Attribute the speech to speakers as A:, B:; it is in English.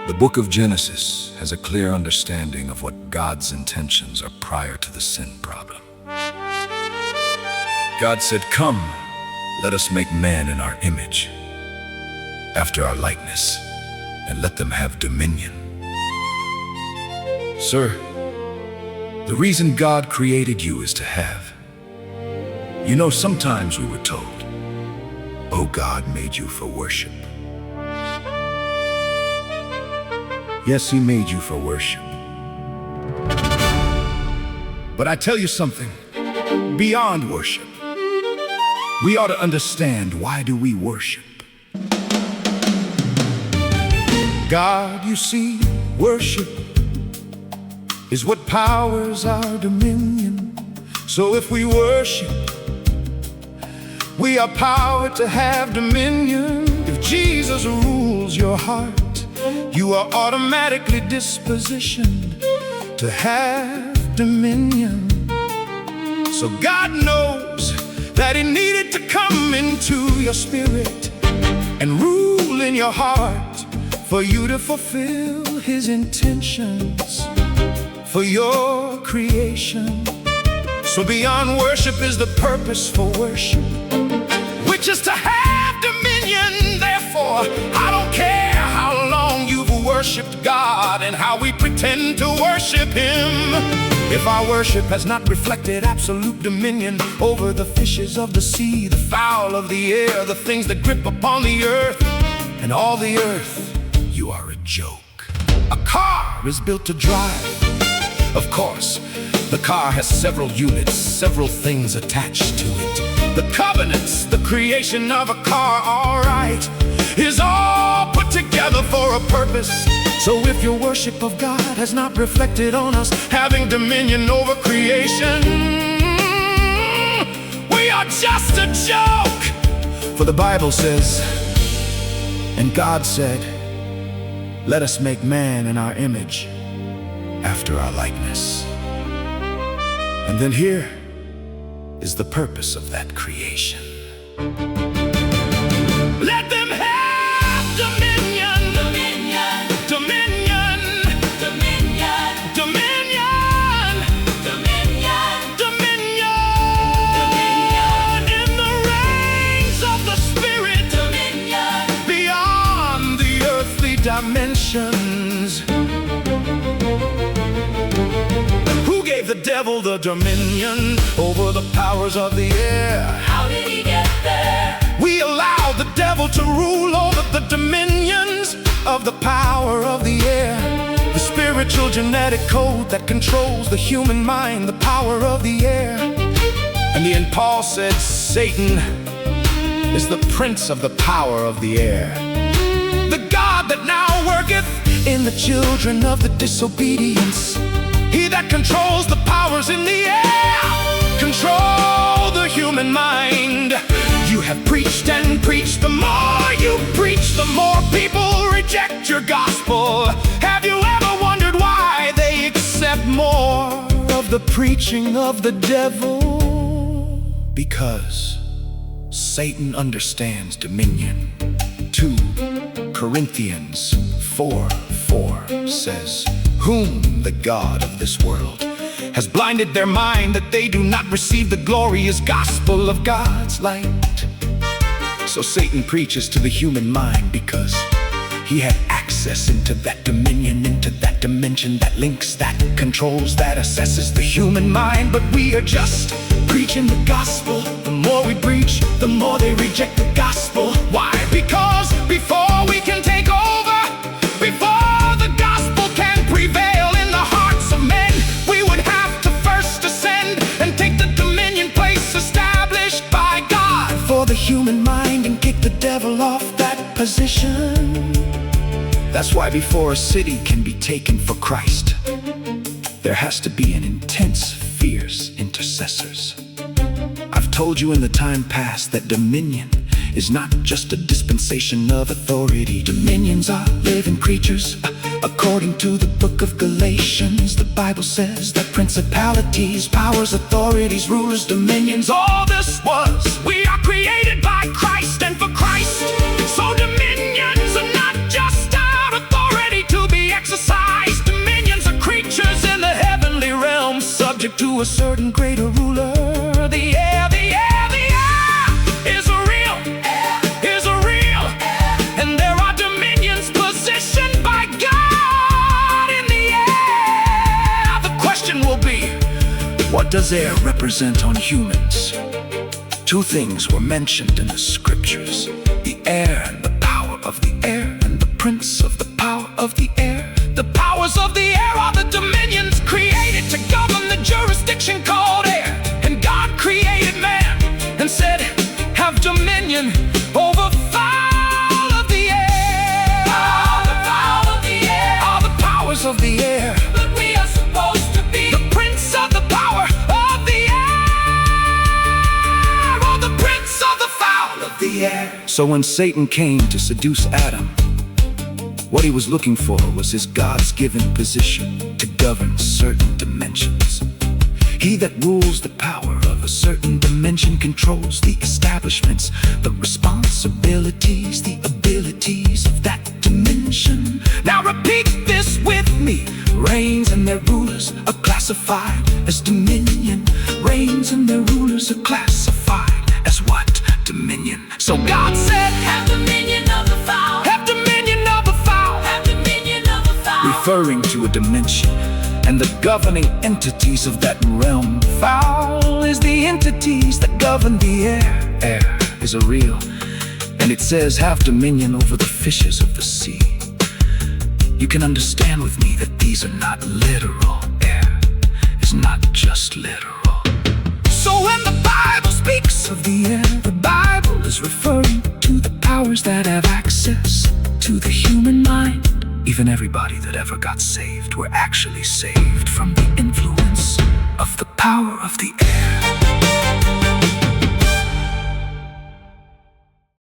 A: The book of Genesis has a clear understanding of what God's intentions are prior to the sin problem. God said, "Come, let us make man in our image, after our likeness, and let them have dominion." Sir, the reason God created you is to have. You know, sometimes we were told, "Oh, God made you for worship." Yes, He made you for worship. But I tell you something, beyond worship, we ought to understand, why do we worship? God, you see, worship is what powers our dominion. So if we worship, we are powered to have dominion. If Jesus rules your heart, you are automatically dispositioned to have dominion. So God knows that He needed to come into your spirit and rule in your heart for you to fulfill His intentions for your creation. So beyond worship is the purpose for worship, which is to have dominion. Therefore, I don't care how long you've worshiped God and how we pretend to worship Him. If our worship has not reflected absolute dominion over the fishes of the sea, the fowl of the air, the things that grip upon the earth, and all the earth, you are a joke. A car is built to drive. Of course, the car has several units, several things attached to it. The covenants, the creation of a car, all right, is all put together for a purpose. So if your worship of God has not reflected on us having dominion over creation, we are just a joke. For the Bible says, "And God said, let us make man in our image, after our likeness." And then here is the purpose of that creation. Let them have dominion, dominion, dominion, dominion, dominion, dominion, dominion, in the reigns of the Spirit, dominion, beyond the earthly dimensions. Who gave the devil the dominion over the powers of the air? How did he get there? We allow the devil to rule over the dominions of the power of the air. The spiritual genetic code that controls the human mind, the power of the air. And then Paul said, Satan is the prince of the power of the air. The God that now worketh in the children of the disobedience. He that controls the powers in the air, control the human mind. You have preached and preached. The more you preach, the more people reject your gospel. Have you ever wondered why they accept more of the preaching of the devil? Because Satan understands dominion. 2 Corinthians 4:4 says, "Whom the God of this world has blinded their mind, that they do not receive the glorious gospel of God's light." So Satan preaches to the human mind because he had access into that dominion, into that dimension that links, that controls, that assesses the human mind. But we are just preaching the gospel. The more we preach, the more they reject the gospel. Why? Because before we can take over, before the gospel can prevail in the hearts of men, we would have to first ascend and take the dominion place established by God for the human mind and kick the devil off that position. That's why before a city can be taken for Christ, there has to be an intense, fierce intercessors. I've told you in the time past that dominion is not just a dispensation of authority. Dominions are living creatures. According to the book of Galatians, the Bible says that principalities, powers, authorities, rulers, dominions, all this was. We are created by Christ and for Christ. So dominions are not just our authority to to a certain greater ruler. The air, the air, the air is real, is real. And there are dominions positioned by God in the air. The question will be, what does air represent on humans? Two things were mentioned in the scriptures: the air and the power of the air, and the prince of the power of the air. The powers of the air are the dominions created to govern the jurisdiction called air. And God created man and said, have dominion over fowl of the air. The fowl of the air are the powers of the air. But we are supposed to be the prince of the power of the air, or the prince of the fowl of the air. So when Satan came to seduce Adam, what he was looking for was his God's given position to govern certain dimensions. He that rules the power of a certain dimension controls the establishments, the responsibilities, the abilities of that dimension. Now repeat this with me. Reigns and their rulers are classified as dominion. Reigns and their rulers are classified as what? Dominion. So God said, have dominion of the fowl. Have dominion of the fowl. Have dominion of the fowl. Referring to a dimension and the governing entities of that realm. Fowl is the entities that govern the air. Air is a real, and it says have dominion over the fishes of the sea. You can understand with me that these are not literal. Air is not just literal. So when the Bible speaks of the air, the Bible is referring to the powers that have access to the human mind. Even everybody that ever got saved were actually saved from the influence of the power of the air.